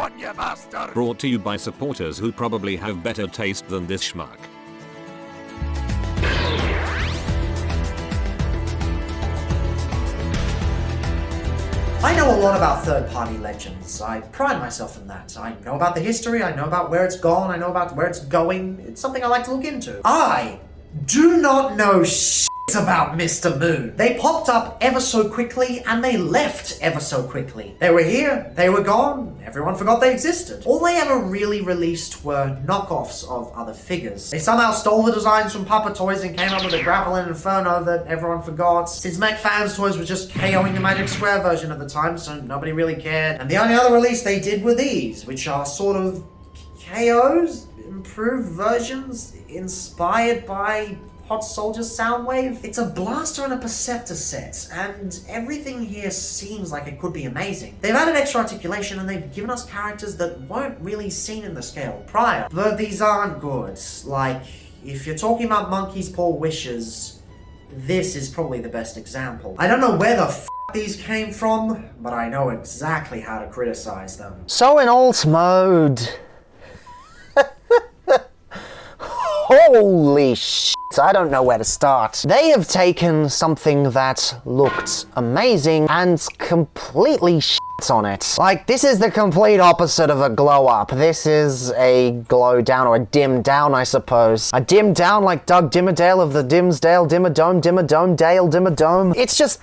one, you bastard! Brought to you by supporters who probably have better taste than this schmuck. I know a lot about third-party legends. I pride myself in that. I know about the history, I know about where it's gone, I know about where it's going. It's something I like to look into. I do not know shit about Mr. Moon. They popped up ever so quickly, and they left ever so quickly. They were here, they were gone, everyone forgot they existed. All they ever really released were knockoffs of other figures. They somehow stole the designs from Papa Toys and came up with a Grappling Inferno that everyone forgot. Since Mech Fans Toys was just KOing the Magic Square version at the time, so nobody really cared. And the only other release they did were these, which are sort of KOs, improved versions, inspired by Hot Soldier Soundwave. It's a blaster and a Perceptor set, and everything here seems like it could be amazing. They've added extra articulation and they've given us characters that weren't really seen in the scale prior. But these aren't good. Like, if you're talking about Monkey's Paw Wishes, this is probably the best example. I don't know where the f these came from, but I know exactly how to criticize them. So in alt mode... Holy shit, I don't know where to start. They have taken something that looked amazing and completely shit on it. Like, this is the complete opposite of a glow up. This is a glow down, or a dim down, I suppose. A dim down like Doug Dimmerdale of the Dimsdale, Dimmadome, Dale, Dimmadome. It's just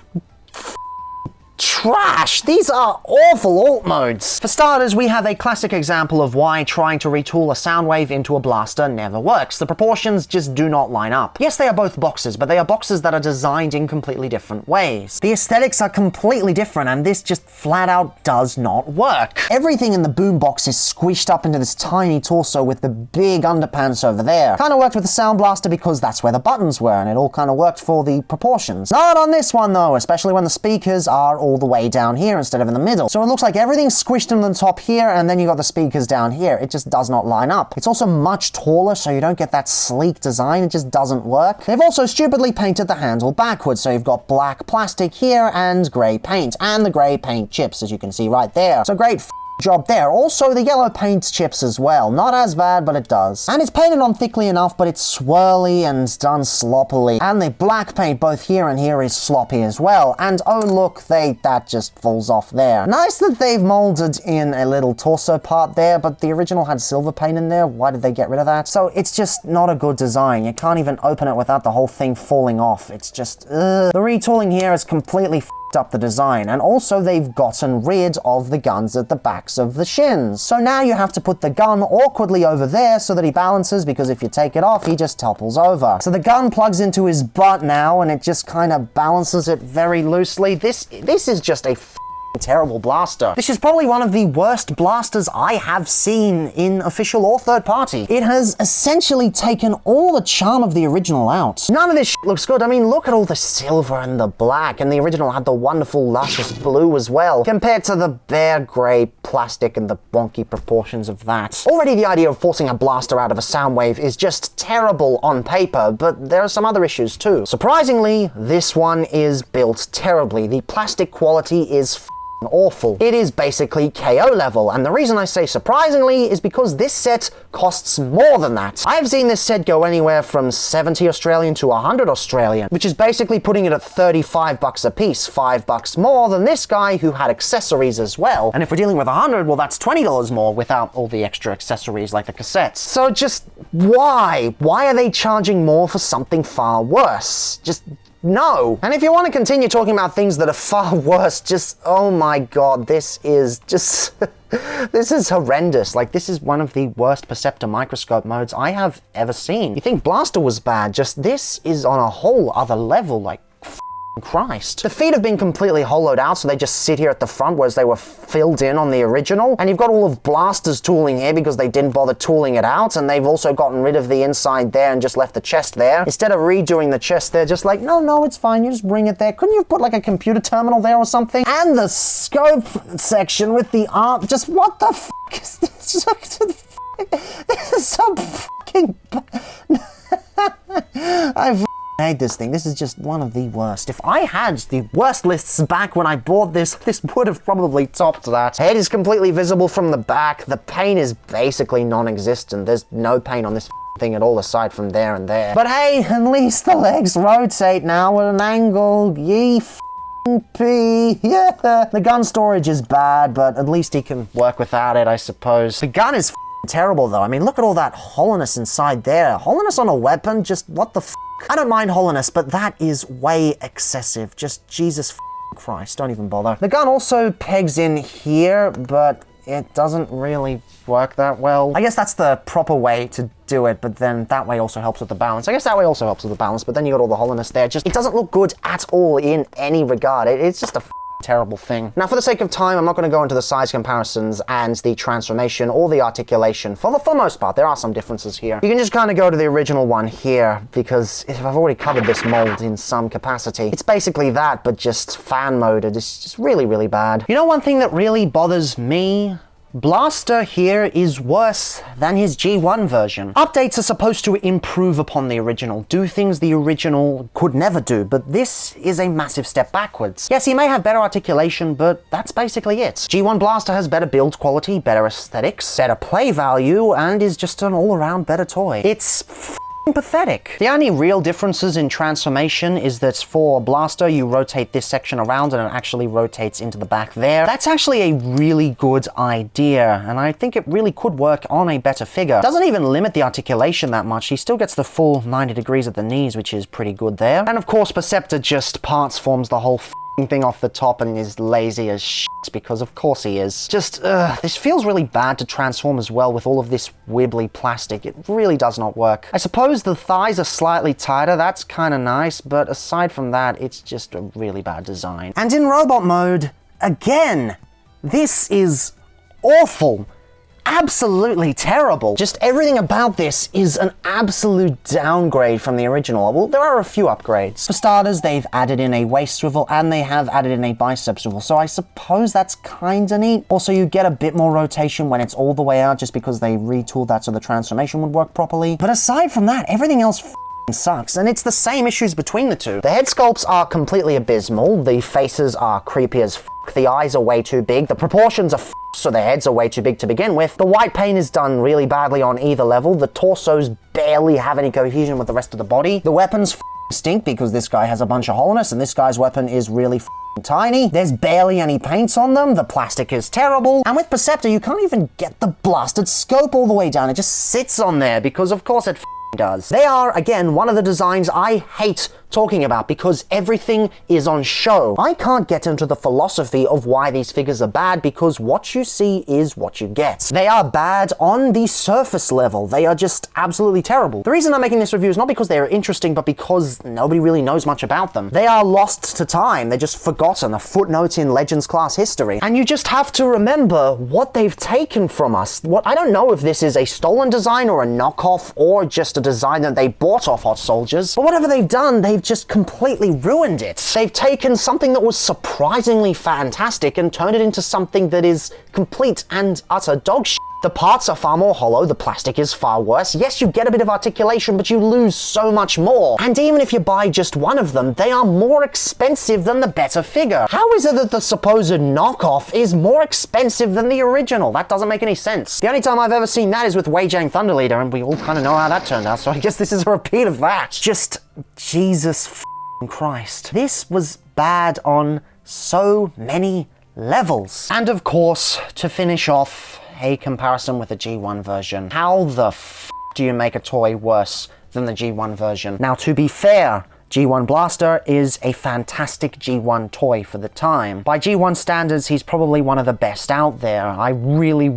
trash. These are awful alt modes. For starters, we have a classic example of why trying to retool a Soundwave into a blaster never works. The proportions just do not line up. Yes, they are both boxes, but they are boxes that are designed in completely different ways. The aesthetics are completely different, and this just flat out does not work. Everything in the boombox is squished up into this tiny torso with the big underpants over there. Kinda worked with the Sound Blaster because that's where the buttons were, and it all kinda worked for the proportions. Not on this one though, especially when the speakers are all the way down here instead of in the middle. So it looks like everything's squished in the top here, and then you got the speakers down here. It just does not line up. It's also much taller, so you don't get that sleek design. It just doesn't work. They've also stupidly painted the handle backwards, so you've got black plastic here and grey paint, and the grey paint chips, as you can see right there. So great job there. Also, the yellow paint chips as well. Not as bad, but it does. And it's painted on thickly enough, but it's swirly and done sloppily. And the black paint both here and here is sloppy as well. And oh look, that just falls off there. Nice that they've molded in a little torso part there, but the original had silver paint in there. Why did they get rid of that? So it's just not a good design. You can't even open it without the whole thing falling off. It's just, ugh. The retooling here is completely up the design, and also they've gotten rid of the guns at the backs of the shins. So now you have to put the gun awkwardly over there so that he balances, because if you take it off, he just topples over. So the gun plugs into his butt now, and it just kind of balances it very loosely. This is just a terrible blaster. This is probably one of the worst blasters I have seen in official or third party. It has essentially taken all the charm of the original out. None of this looks good. I mean, look at all the silver and the black, and the original had the wonderful luscious blue as well, compared to the bare grey plastic and the wonky proportions of that. Already the idea of forcing a blaster out of a Soundwave is just terrible on paper, but there are some other issues too. Surprisingly, this one is built terribly. The plastic quality is awful. It is basically KO level, and the reason I say surprisingly is because this set costs more than that. I've seen this set go anywhere from 70 Australian to 100 Australian, which is basically putting it at 35 bucks a piece, $5 more than this guy who had accessories as well. And if we're dealing with 100, well, that's $20 more without all the extra accessories like the cassettes. So just why? Why are they charging more for something far worse? Just no. And if you want to continue talking about things that are far worse, just, oh my god, this is just, this is horrendous. Like, this is one of the worst Perceptor microscope modes I have ever seen. You think Blaster was bad, just this is on a whole other level, like, Christ. The feet have been completely hollowed out, so they just sit here at the front, whereas they were filled in on the original. And you've got all of Blaster's tooling here because they didn't bother tooling it out, and they've also gotten rid of the inside there and just left the chest there. Instead of redoing the chest, they're just like, no, it's fine, you just bring it there. Couldn't you have put like a computer terminal there or something? And the scope section with the arm, just what the f*** is this? This is so fucking I hate this thing. This is just one of the worst. If I had the worst lists back when I bought this, this would have probably topped that. Head is completely visible from the back. The paint is basically non-existent. There's no paint on this thing at all aside from there and there. But hey, at least the legs rotate now at an angle. Yee P. Yeah. The gun storage is bad, but at least he can work without it, I suppose. The gun is terrible though. I mean, look at all that hollowness inside there. Hollowness on a weapon, just what the I don't mind hollowness, but that is way excessive. Just Jesus Christ, don't even bother. The gun also pegs in here, but it doesn't really work that well. I guess that's the proper way to do it, but then that way also helps with the balance. I guess that way also helps with the balance, but then you got all the hollowness there. Just, it doesn't look good at all in any regard. It's just a terrible thing. Now, for the sake of time, I'm not going to go into the size comparisons and the transformation or the articulation. For the most part, there are some differences here. You can just kind of go to the original one here, because if I've already covered this mold in some capacity, it's basically that, but just fan moded. It's just really, really bad. You know one thing that really bothers me? Blaster here is worse than his G1 version. Updates are supposed to improve upon the original, do things the original could never do, but this is a massive step backwards. Yes, he may have better articulation, but that's basically it. G1 Blaster has better build quality, better aesthetics, better play value, and is just an all-around better toy. It's pathetic. The only real differences in transformation is that for Blaster, you rotate this section around and it actually rotates into the back there. That's actually a really good idea, and I think it really could work on a better figure. It doesn't even limit the articulation that much. He still gets the full 90 degrees at the knees, which is pretty good there. And of course, Perceptor just parts forms the whole thing off the top and is lazy as shit, because of course he is. Just, this feels really bad to transform as well with all of this wibbly plastic. It really does not work. I suppose the thighs are slightly tighter, that's kind of nice, but aside from that, it's just a really bad design. And in robot mode, again, this is awful. Absolutely terrible. Just everything about this is an absolute downgrade from the original. Well, there are a few upgrades. For starters, they've added in a waist swivel and they have added in a bicep swivel, so I suppose that's kinda neat. Also, you get a bit more rotation when it's all the way out just because they retooled that so the transformation would work properly. But aside from that, everything else sucks, and it's the same issues between the two. The head sculpts are completely abysmal, the faces are creepy as the eyes are way too big, the proportions are so the heads are way too big to begin with, the white paint is done really badly on either level, the torsos barely have any cohesion with the rest of the body, the weapons stink because this guy has a bunch of hollowness and this guy's weapon is really tiny, there's barely any paints on them, the plastic is terrible, and with Perceptor you can't even get the blasted scope all the way down, it just sits on there because of course it does. They are, again, one of the designs I hate talking about because everything is on show. I can't get into the philosophy of why these figures are bad because what you see is what you get. They are bad on the surface level. They are just absolutely terrible. The reason I'm making this review is not because they are interesting, but because nobody really knows much about them. They are lost to time. They're just forgotten, a footnote in Legends class history. And you just have to remember what they've taken from us. I don't know if this is a stolen design or a knockoff or just a design that they bought off Hot Soldiers, but whatever they've done, they've just completely ruined it. They've taken something that was surprisingly fantastic and turned it into something that is complete and utter dog shit. The parts are far more hollow, the plastic is far worse. Yes, you get a bit of articulation, but you lose so much more. And even if you buy just one of them, they are more expensive than the better figure. How is it that the supposed knockoff is more expensive than the original? That doesn't make any sense. The only time I've ever seen that is with Wei Jiang Thunder Leader, and we all kind of know how that turned out, so I guess this is a repeat of that. Just, Jesus Christ. This was bad on so many levels. And of course, to finish off, a comparison with the G1 version. How the do you make a toy worse than the G1 version? Now, to be fair, G1 Blaster is a fantastic G1 toy for the time. By G1 standards, he's probably one of the best out there. I really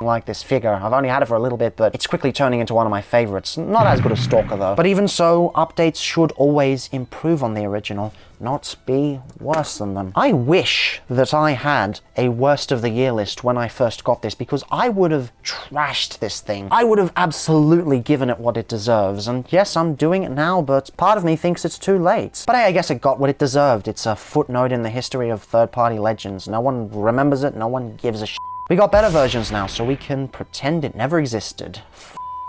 like this figure. I've only had it for a little bit, but it's quickly turning into one of my favorites. Not as good as Stalker though. But even so, updates should always improve on the original, not be worse than them. I wish that I had a worst of the year list when I first got this, because I would have trashed this thing. I would have absolutely given it what it deserves. And yes, I'm doing it now, but part of me thinks it's too late. But hey, I guess it got what it deserved. It's a footnote in the history of third-party Legends. No one remembers it, no one gives a shit. We got better versions now, so we can pretend it never existed.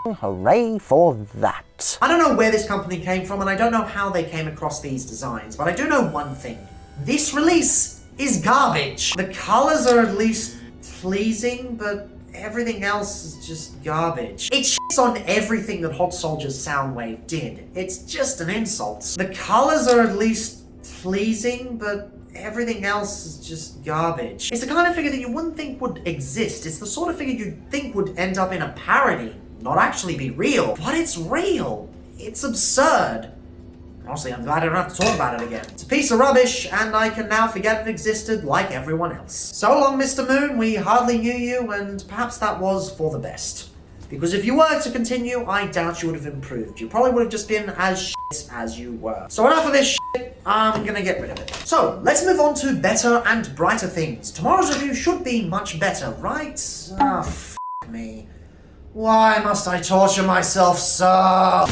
hooray for that. I don't know where this company came from, and I don't know how they came across these designs, but I do know one thing. This release is garbage. The colors are at least pleasing, but everything else is just garbage. It shits on everything that Hot Soldier's Soundwave did. It's just an insult. The colors are at least pleasing, but everything else is just garbage. It's the kind of figure that you wouldn't think would exist. It's the sort of figure you'd think would end up in a parody, not actually be real. But it's real. It's absurd. Honestly, I'm glad I don't have to talk about it again. It's a piece of rubbish, and I can now forget it existed like everyone else. So long, Mr. Moon, we hardly knew you, and perhaps that was for the best. Because if you were to continue, I doubt you would have improved. You probably would have just been as shit as you were. So enough of this shit, I'm gonna get rid of it. So, let's move on to better and brighter things. Tomorrow's review should be much better, right? Ah, f*** me. Why must I torture myself so?